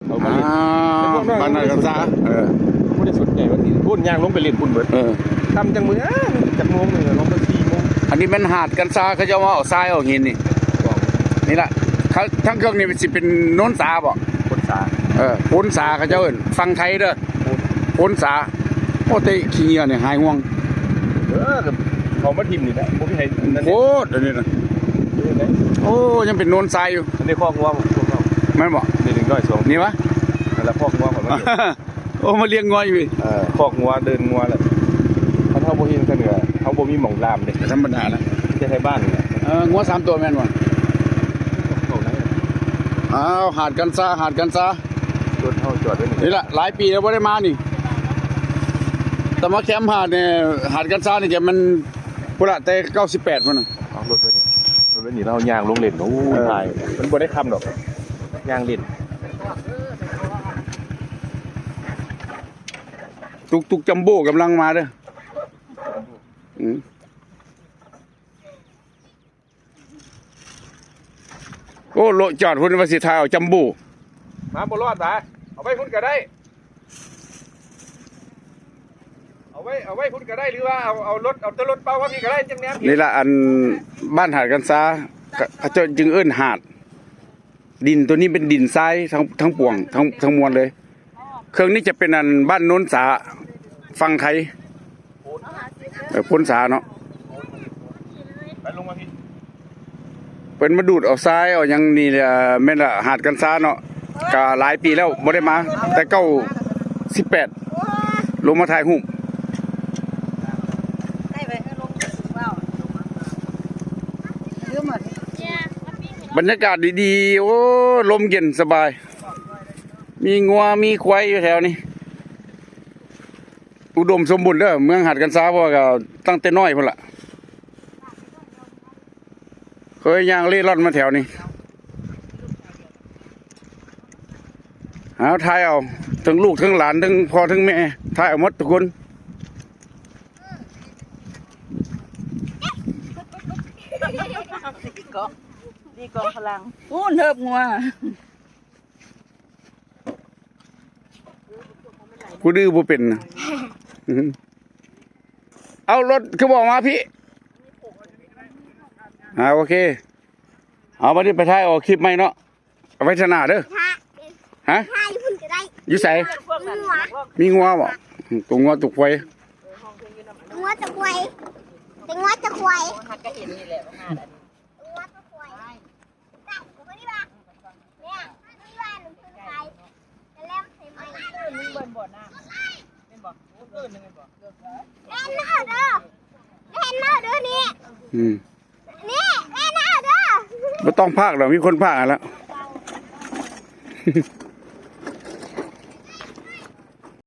เขามาเล่นบ้านนากันซาไม่ได้สนใจว่าที่พุ่นย่างลงไปเล่นพุ่นเบิดทำจังมือจากโมงหนึ่งลงไป4 โมงอันนี้เป็นหาดกันซาเขาจะว่าเอาทรายเอาหินนี่แหละเขาทั้งเครื่องนี้สิเป็นโน้นสาบ่คนสาโพ้นสาเขาเจ้าเอิ้นฟังไทยเด้อโพ้นสาโอ้แต่ขี้เหี้ยเนี่ยหายห่วงเขามาทิมนี่แหละผมไม่ให้โคตรอันนี้นะโอ้ยังเป็นโน้นทรายอยู่อันนี้คอกงัวพวกเราไม่บอกนี่1 2 2นี่วะแล้วคอกงัวผมโอ้มาเลี้ยงงัวอยู่คอกงัวเดินงัวเลยเขาบ่เห็นกันเหนือเขาบ่มีหม่องลามเด็กธรรมดาแล้วจะไทยบ้านเนี่ยงัว3 ตัวแม่นบ่หาดกันซาหาดกันซาจอดเท่าจอดไว้นี่แหละหลายปีแล้วไม่ได้มานี่แต่มาแคมป์หาดเนี่ยหาดกันซาเนี่ยมันพุ่นละแต่98พุ่นน่ะเอารถไว้นี่รถไว้นี่เราย่างลงเล่นโอ้ตายมันบ่ได้คำดอกย่างเล่นตุกจัมโบ้กำลังมาเด้อโอ้โลจอดพุ่นว่าสิทายเอาจัมโบ้มาบ่รอดตาเอาไว้พุ่นก็ได้เอาไว้พุ่นก็ได้หรือว่าเอารถเป้าว่าพี่ก็ได้จังแหนนี่ละอันบ้านหาดกันซาเขาจะจึงเอิ้นหาดดินตัวนี้เป็นดินทรายทั้งปวงทั้งมวลเลยเครื่องนี้จะเป็นอันบ้านโน้นสาฟังไทยพ้นสาเนาะไปลงมาพี่เป็นมาดูดเอาทรายเอายังนี่แม่นละหาดกันซาเนาะก็หลายปีแล้วบ่ได้มาแต่18ลงมาถ่ายรูปบรรยากาศดีๆโอ้ลมเย็นสบายมีงัวมีควายอยู่แถวนี้อุดมสมบูรณ์เด้อเมืองหาดกันซาเพราะว่าตั้งแต่น้อยพุ่นล่ะเคยย่างเล่ร่อนมาแถวนี้ถ่ายเอาทั้งลูกทั้งหลานทั้งพ่อทั้งแม่ถ่ายเอาหมดทุกคนนี่กองพลังเทิบงัวผู้ดื้อผู้เป็นนะเอารถเขาบอกมาพี่โอเคเอามาที่ไปถ่ายเอาคลิปไหมเนาะเอาไว้ชนะเด้อฮะอยู่ใส่มีงัวบ่ตัวงัวตุกไฟงัวจะควายเป็นงัวจะควายหักก็เห็นนี่แหละว่างัวจะควายเนี่ยนี่บ้านหนึ่งคือใครจะเล่มใส่ไม้มึงเบิ่นบ่น้ำเป็นบ่เกินนึงเป็นบ่เล่นหน้าเด้อเล่นหน้าเด้อนี่นี่เล่นหน้าเด้อไม่ต้องพากหรอกมีคนพากแล้ว